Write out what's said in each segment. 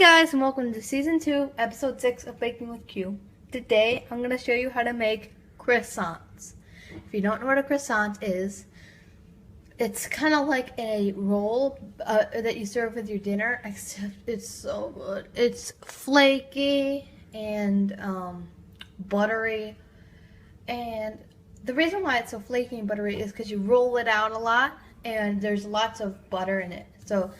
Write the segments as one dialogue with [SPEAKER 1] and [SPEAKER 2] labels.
[SPEAKER 1] guys, and welcome to season 2, episode 6 of Baking with Q. Today, I'm going to show you how to make croissants. If you don't know what a croissant is, it's kind of like a roll that you serve with your dinner, except it's so good. It's flaky and buttery, and the reason why it's so flaky and buttery is because you roll it out a lot, and there's lots of butter in it. So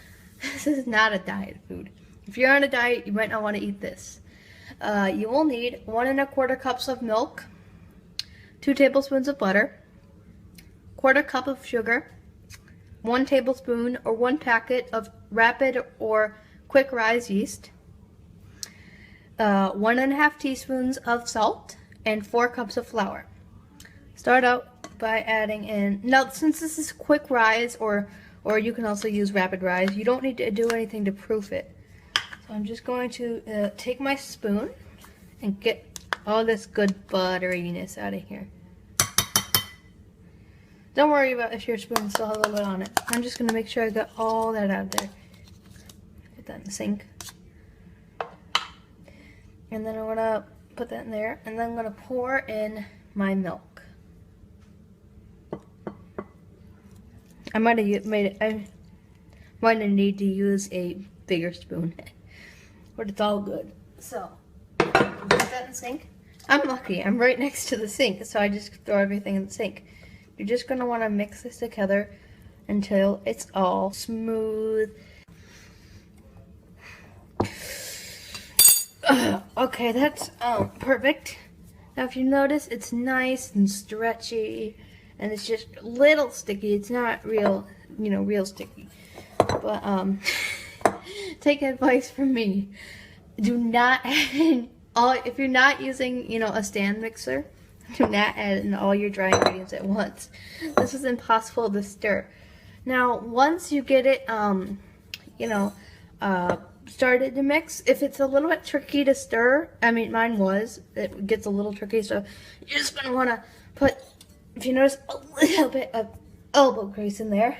[SPEAKER 1] this is not a diet food. If you're on a diet, you might not want to eat this. You will need 1 1/4 cups of milk, 2 tablespoons of butter, 1/4 cup of sugar, 1 tablespoon or 1 packet of rapid or quick rise yeast, 1 1/2 teaspoons of salt, and 4 cups of flour. Start out by adding in, now since this is quick rise or you can also use rapid rise, you don't need to do anything to proof it. So I'm just going to take my spoon and get all this good butteriness out of here. Don't worry about if your spoon still has a little bit on it. I'm just going to make sure I got all that out of there. Put that in the sink. And then I'm going to put that in there. And then I'm going to pour in my milk. I might have need to use a bigger spoon. But it's all good. So, put that in the sink. I'm lucky. I'm right next to the sink, so I just throw everything in the sink. You're just going to want to mix this together until it's all smooth. Okay, that's perfect. Now if you notice, it's nice and stretchy, and it's just a little sticky. It's not real, real sticky. But take advice from me. Do not add if you're not using, a stand mixer, do not add in all your dry ingredients at once. This is impossible to stir. Now, once you get it, started to mix, if it's a little bit tricky to stir, mine was, it gets a little tricky, so you're just going to want to put, if you notice, a little bit of elbow grease in there.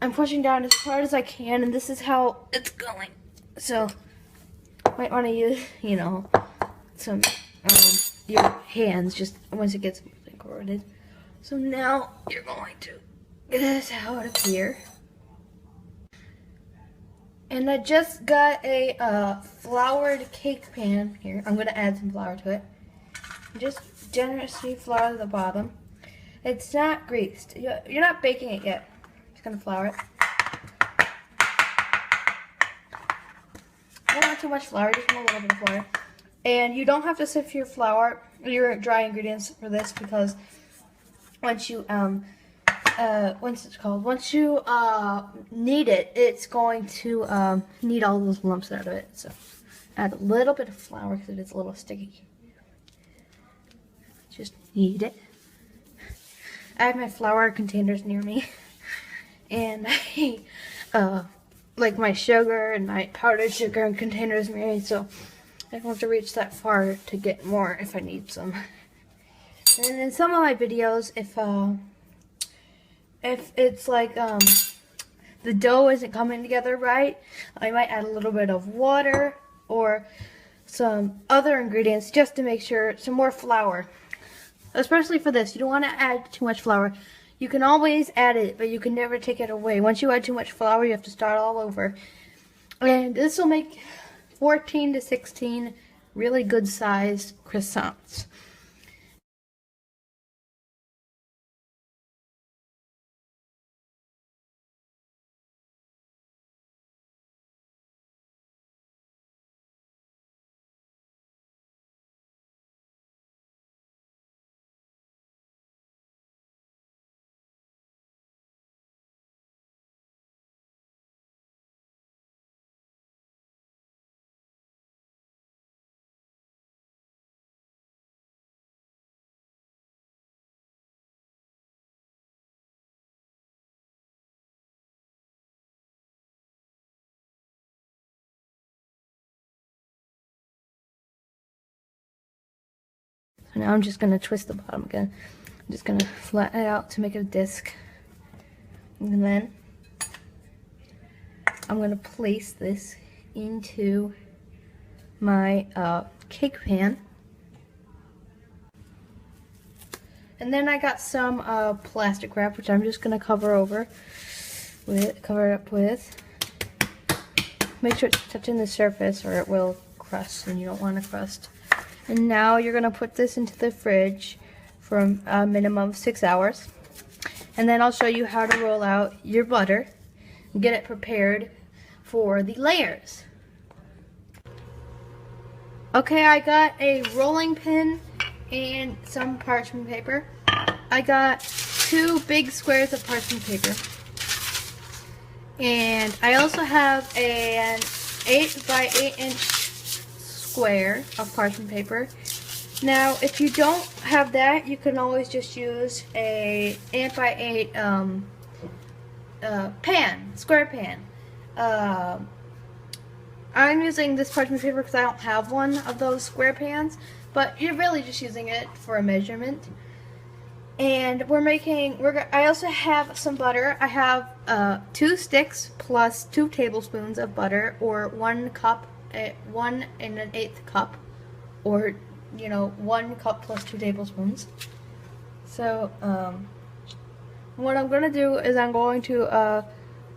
[SPEAKER 1] I'm pushing down as hard as I can, and this is how it's going. So, might want to use, some, your hands just once it gets incorporated. So now you're going to get this out of here. And I just got a floured cake pan here. I'm going to add some flour to it. Just generously flour the bottom. It's not greased. You're not baking it yet. Just going to flour it. Not too much flour, just a little bit of flour. And you don't have to sift your flour, your dry ingredients for this, because once you once you knead it, it's going to knead all those lumps out of it. So add a little bit of flour because it is a little sticky. Just knead it. I have my flour containers near me, and I like my sugar and my powdered sugar and containers near me, so I don't have to reach that far to get more if I need some. And in some of my videos, if it's like the dough isn't coming together right, I might add a little bit of water or some other ingredients just to make sure, some more flour. Especially for this, you don't want to add too much flour. You can always add it, but you can never take it away. Once you add too much flour, you have to start all over. And this will make 14 to 16 really good sized croissants. So now I'm just going to twist the bottom again. I'm just going to flatten it out to make it a disc. And then I'm gonna place this into my cake pan. And then I got some plastic wrap, which I'm just gonna cover it up with. Make sure it's touching the surface or it will crust, and you don't want to crust. And now you're gonna put this into the fridge for a minimum of 6 hours. And then I'll show you how to roll out your butter and get it prepared for the layers. Okay, I got a rolling pin and some parchment paper. I got 2 big squares of parchment paper. And I also have an 8 by 8 inch square of parchment paper. Now, if you don't have that, you can always just use a 8 by 8 square pan. I'm using this parchment paper because I don't have one of those square pans, but you're really just using it for a measurement. And I also have some butter. I have 2 sticks plus 2 tablespoons of butter, or 1 cup, 1 1/8 cup, or 1 cup plus 2 tablespoons. So what I'm gonna do is I'm going to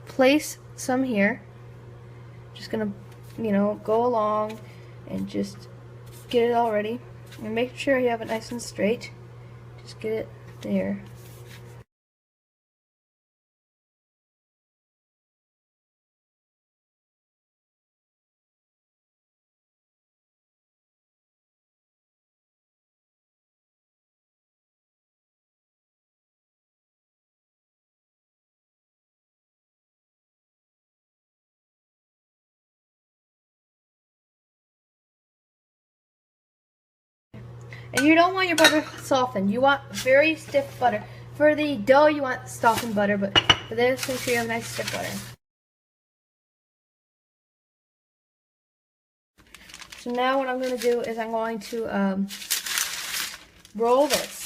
[SPEAKER 1] place some here. Just gonna go along and just get it all ready, and make sure you have it nice and straight. Just get it there. And you don't want your butter softened. You want very stiff butter. For the dough, you want softened butter, but for this, make sure you have nice stiff butter. So now what I'm going to do is I'm going to roll this.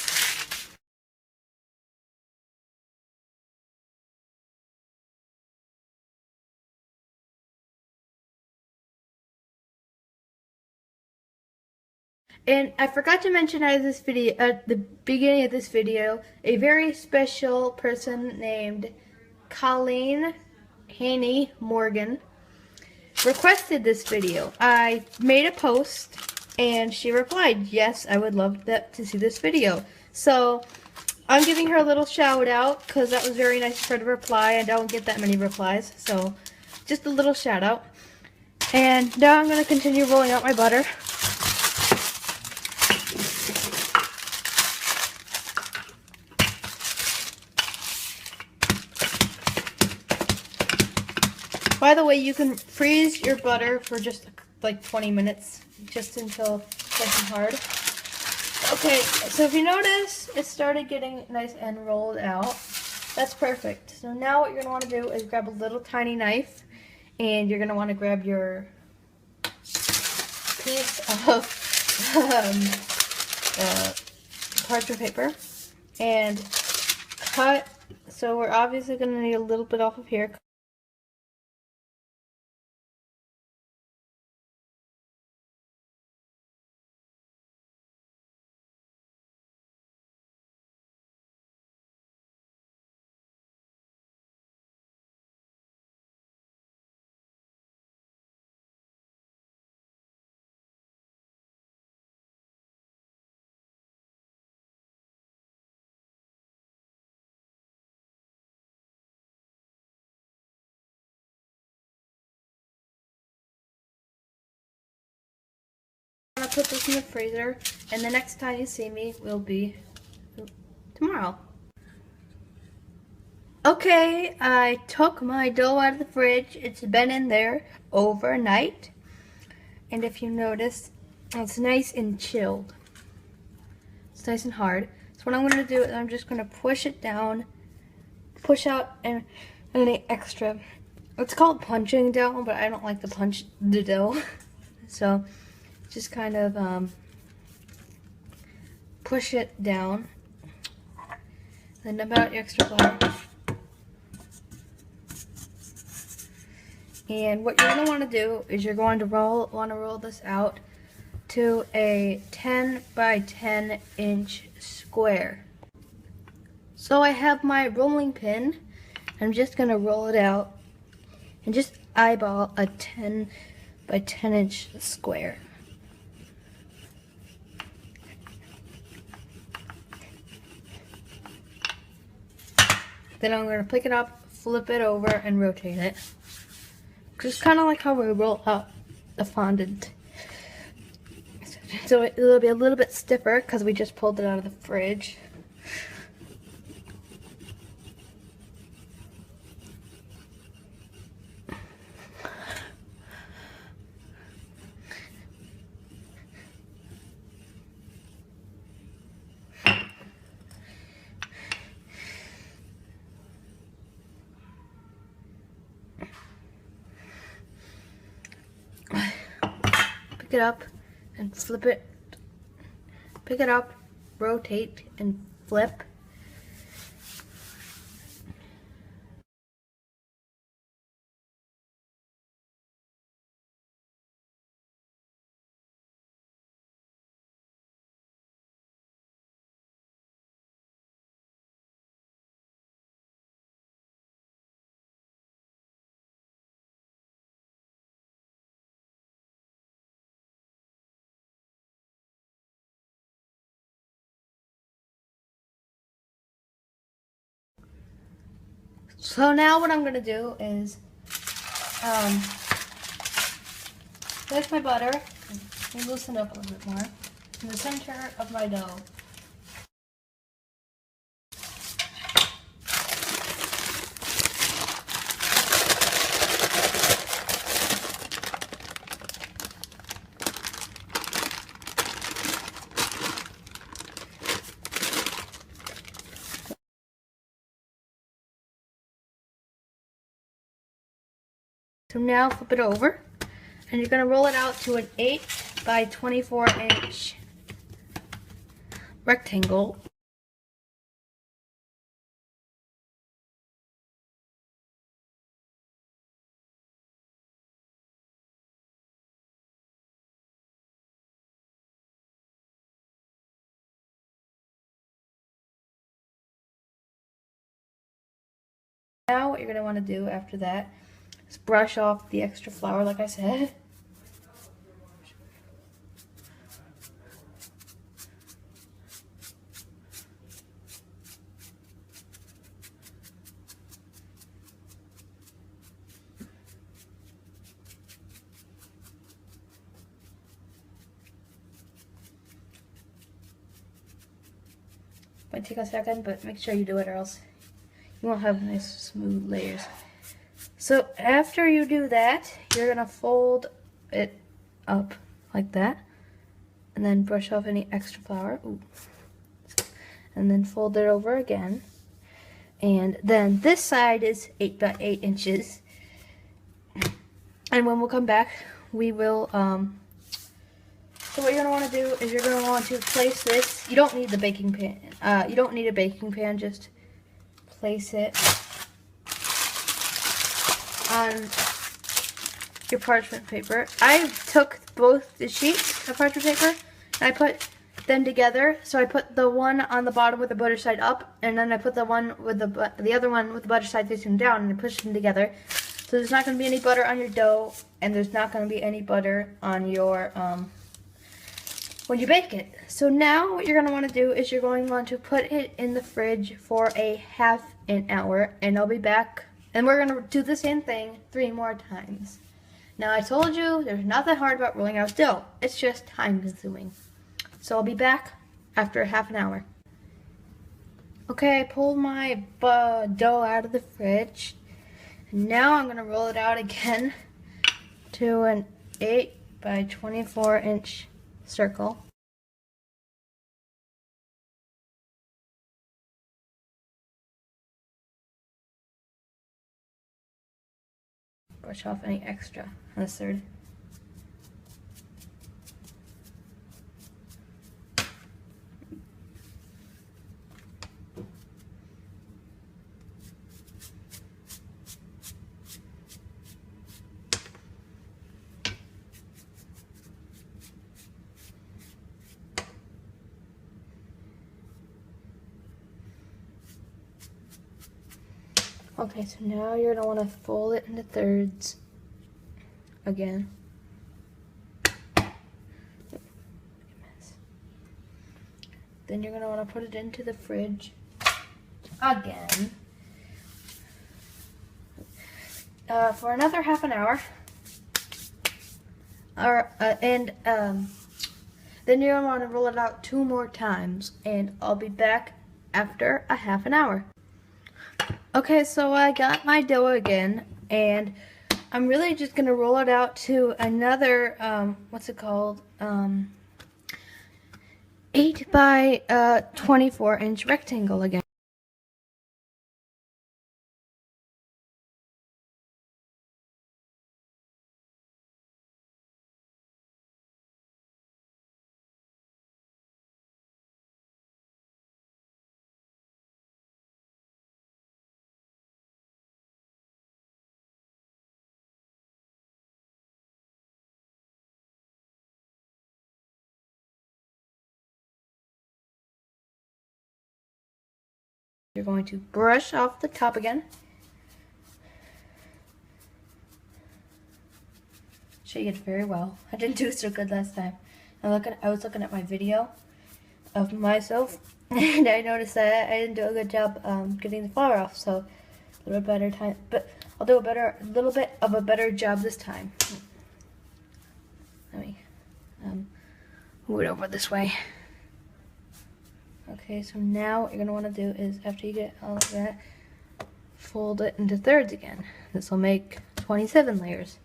[SPEAKER 1] And I forgot to mention at the beginning of this video, a very special person named Colleen Haney Morgan requested this video. I made a post and she replied, yes, I would love to see this video. So I'm giving her a little shout out because that was very nice of her to reply. I don't get that many replies, so just a little shout out. And now I'm going to continue rolling out my butter. By the way, you can freeze your butter for just like 20 minutes, just until it's nice and hard. Okay, so if you notice, it started getting nice and rolled out. That's perfect. So now what you're going to want to do is grab a little tiny knife, and you're going to want to grab your piece of parchment paper and cut. So we're obviously going to need a little bit off of here. I'm gonna put this in the freezer, and the next time you see me will be tomorrow. Okay, I took my dough out of the fridge. It's been in there overnight, and if you notice, it's nice and chilled. It's nice and hard. So what I'm gonna do is I'm just gonna push it down, push out any extra. It's called punching dough, but I don't like to punch the dough. So just kind of push it down, then dump out your extra flour. And what you're going to want to do is you're going to roll this out to a 10 by 10 inch square. So I have my rolling pin. I'm just going to roll it out and just eyeball a 10 by 10 inch square. Then I'm going to pick it up, flip it over, and rotate it. Just kind of like how we roll out the fondant. So it'll be a little bit stiffer because we just pulled it out of the fridge. Pick it up and flip it. Pick it up, rotate, and flip. So now what I'm going to do is take my butter and loosen it up a little bit more in the center of my dough. So now flip it over, and you're going to roll it out to an 8 by 24 inch rectangle. Now what you're going to want to do after that is brush off the extra flour like I said. Might take a second, but make sure you do it or else you won't have nice smooth layers. So after you do that, you're gonna fold it up like that, and then brush off any extra flour. Ooh. And then fold it over again. And then this side is 8 by 8 inches. And when we'll come back, we will so what you're gonna want to do is you're gonna want to place this. You don't need the baking pan. You don't need a baking pan. Just place it on your parchment paper. I took both the sheets of parchment paper and I put them together. So I put the one on the bottom with the butter side up, and then I put the one with the other one with the butter side facing down, and I pushed them together. So there's not going to be any butter on your dough, and there's not going to be any butter on your when you bake it. So now what you're going to want to do is you're going to want to put it in the fridge for a half an hour, and I'll be back, and we're going to do the same thing 3 more times. Now I told you there's nothing hard about rolling out dough. It's just time consuming. So I'll be back after half an hour. Okay, I pulled my dough out of the fridge. And now I'm going to roll it out again to an 8 by 24 inch circle. Brush off any extra on the third. Okay, so now you're gonna want to fold it into thirds again. Then you're gonna want to put it into the fridge again for another half an hour. Then you're gonna want to roll it out 2 more times, and I'll be back after a half an hour. Okay, so I got my dough again, and I'm really just gonna roll it out to another what's it called? 8 by 24 inch rectangle again. You're going to brush off the top again. Shake it very well. I didn't do so good last time. I was looking at my video of myself, and I noticed that I didn't do a good job getting the flour off. So a little better time, but I'll do a little bit of a better job this time. Let me move it over this way. Okay, so now what you're going to want to do is, after you get all of that, fold it into thirds again. This will make 27 layers.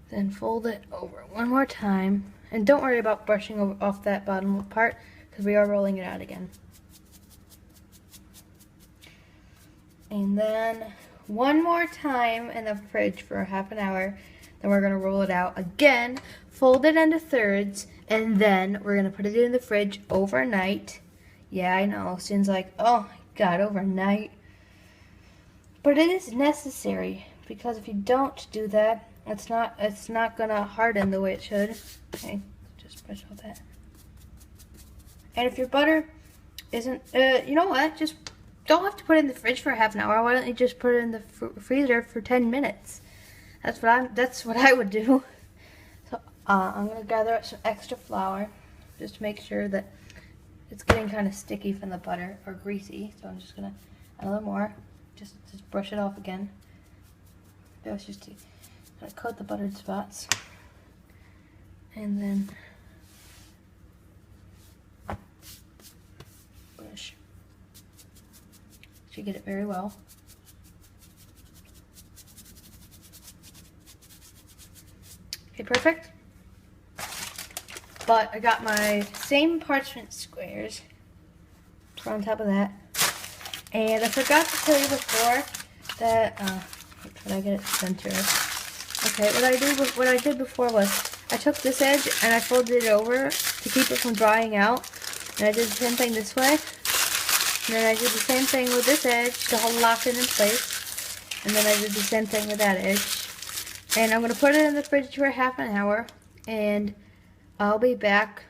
[SPEAKER 1] Then fold it over one more time. And don't worry about brushing off that bottom part, because we are rolling it out again. And then one more time in the fridge for half an hour. Then we're going to roll it out again, fold it into thirds, and then we're going to put it in the fridge overnight. Yeah, I know. Susan's like, oh my God, overnight. But it is necessary, because if you don't do that, it's not going to harden the way it should. Okay, just brush all that. And if your butter isn't, you know what, just don't have to put it in the fridge for half an hour. Why don't you just put it in the freezer for 10 minutes? That's what I would do. So I'm gonna gather up some extra flour just to make sure that it's getting kind of sticky from the butter, or greasy. So I'm just gonna add a little more, just brush it off again. That was just to kind of coat the buttered spots, and then brush. Should get it very well. Okay, perfect. But I got my same parchment squares, put on top of that. And I forgot to tell you before that, did I get it centered? Okay, what I did before was I took this edge and I folded it over to keep it from drying out. And I did the same thing this way. And then I did the same thing with this edge to lock it in place. And then I did the same thing with that edge. And I'm going to put it in the fridge for half an hour, and I'll be back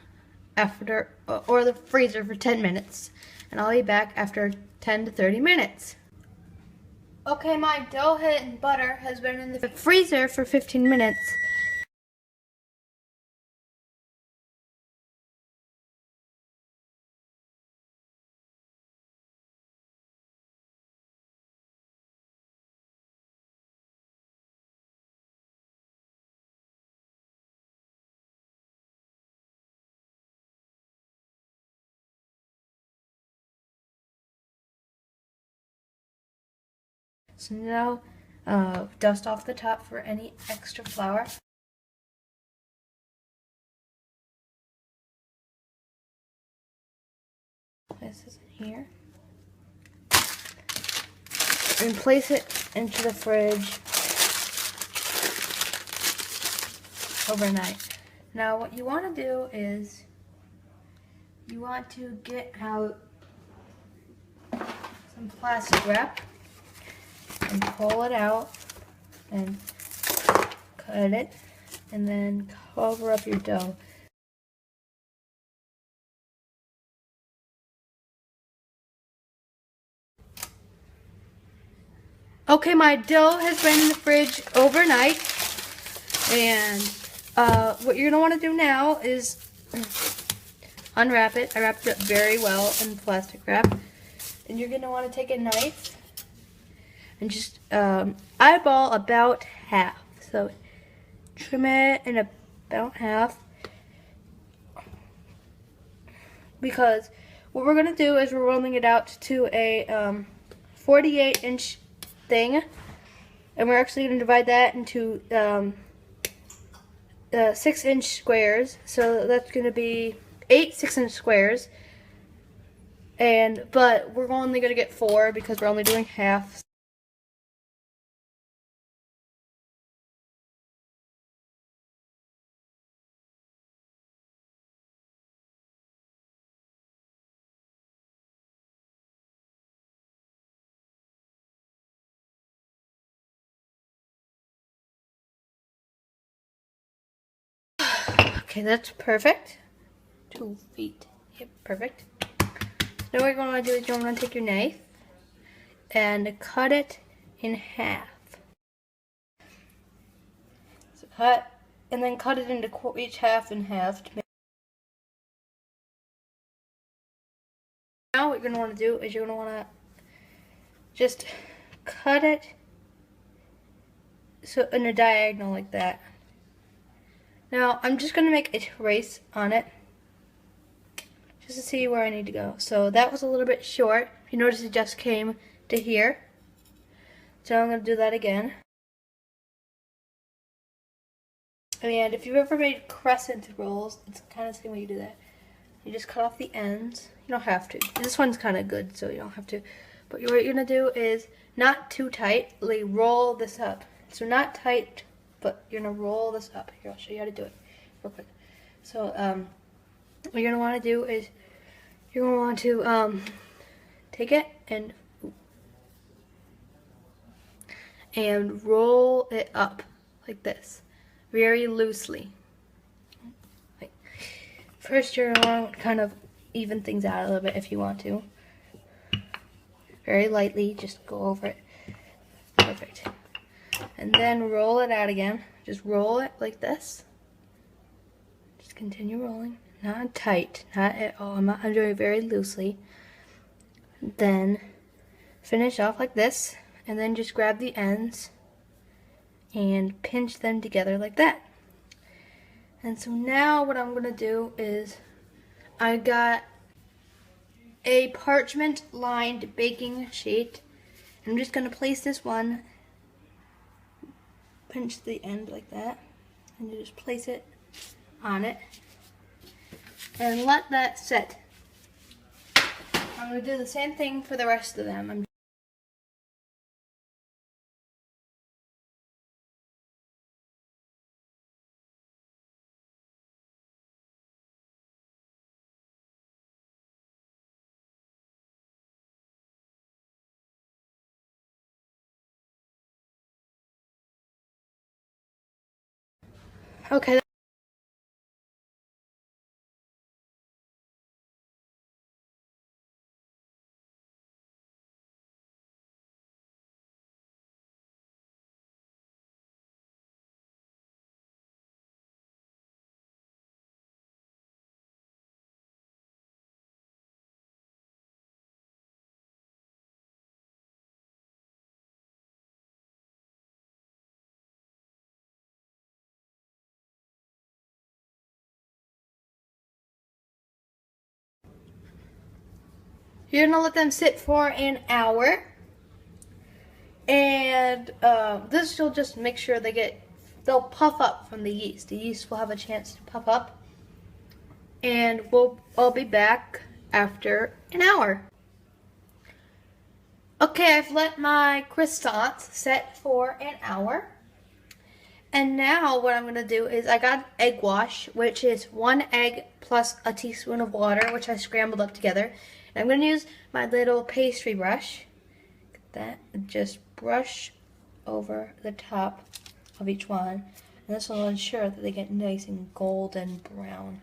[SPEAKER 1] after, or the freezer for 10 minutes. And I'll be back after 10 to 30 minutes. Okay, my dough and butter has been in the freezer for 15 minutes. So now, dust off the top for any extra flour. Place this in here. And place it into the fridge overnight. Now what you want to do is, you want to get out some plastic wrap and pull it out and cut it, and then cover up your dough. Okay, my dough has been in the fridge overnight, and what you're gonna want to do now is unwrap it. I wrapped it up very well in plastic wrap, and you're gonna want to take a knife and just eyeball about half. So trim it in about half, because what we're gonna do is we're rolling it out to a 48-inch thing, and we're actually going to divide that into 6-inch squares. So that's going to be 8 6-inch squares, but we're only going to get 4 because we're only doing half. Okay, that's perfect. 2 feet. Yep, perfect. Now what you're going to do is you're going to take your knife and cut it in half. So cut, and then cut it into each half in half. Now what you're going to want to do is you're going to want to just cut it so in a diagonal like that. Now I'm just going to make a trace on it just to see where I need to go. So that was a little bit short. If you notice, it just came to here. So I'm going to do that again. And if you've ever made crescent rolls, it's kind of the same way you do that. You just cut off the ends. You don't have to. This one's kind of good, so you don't have to. But what you're going to do is not too tightly roll this up. So not tight, but you're going to roll this up. Here, I'll show you how to do it real quick. So what you're going to want to do is you're going to want to take it and roll it up like this, very loosely. First, you're going to want to kind of even things out a little bit if you want to. Very lightly, just go over it. Perfect. And then roll it out again. Just roll it like this. Just continue rolling. Not tight, not at all. I'm doing it very loosely. Then finish off like this, and then just grab the ends and pinch them together like that. And so now what I'm going to do is I got a parchment lined baking sheet. I'm just going to place this one, pinch the end like that, and you just place it on it and let that set. I'm going to do the same thing for the rest of them. Okay. You're going to let them sit for an hour. And this will just make sure they'll puff up from the yeast. The yeast will have a chance to puff up. And I'll be back after an hour. Okay, I've let my croissants set for an hour. And now what I'm going to do is I got egg wash, which is 1 egg plus a teaspoon of water, which I scrambled up together. And I'm going to use my little pastry brush. That, just brush over the top of each one. And this will ensure that they get nice and golden brown.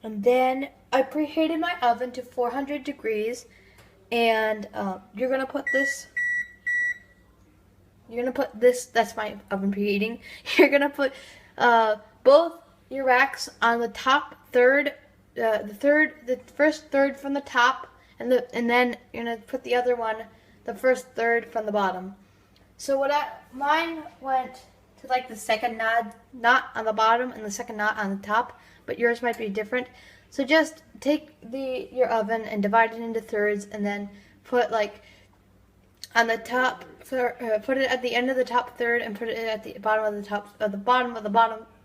[SPEAKER 1] And then I preheated my oven to 400 degrees, and you're gonna put this. That's my oven preheating. You're gonna put both your racks on the top third, the first third from the top, and then you're gonna put the other one, the first third from the bottom. So mine went to like the second knot on the bottom and the second knot on the top, but yours might be different. So just take your oven and divide it into thirds, and then put like on the top, put it at the end of the top third, and put it at the bottom of the top, the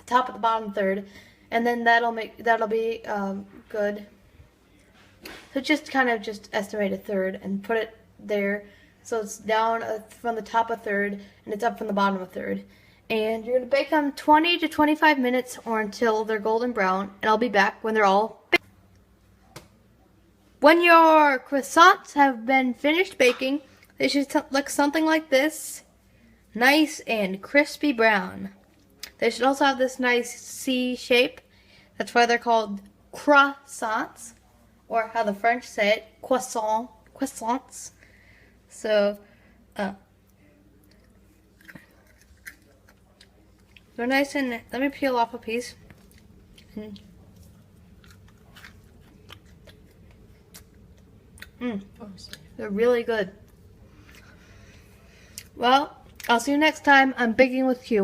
[SPEAKER 1] top of the bottom third, and then that'll be good. So just kind of estimate a third and put it there, so it's down from the top a third and it's up from the bottom a third. And you're gonna bake them 20 to 25 minutes or until they're golden brown, and I'll be back when they're all baked. When your croissants have been finished baking, they should look something like this, nice and crispy brown. They should also have this nice C shape. That's why they're called croissants, or how the French say it, croissants. So, they're nice, and let me peel off a piece. They're really good. Well, I'll see you next time on Baking with Q.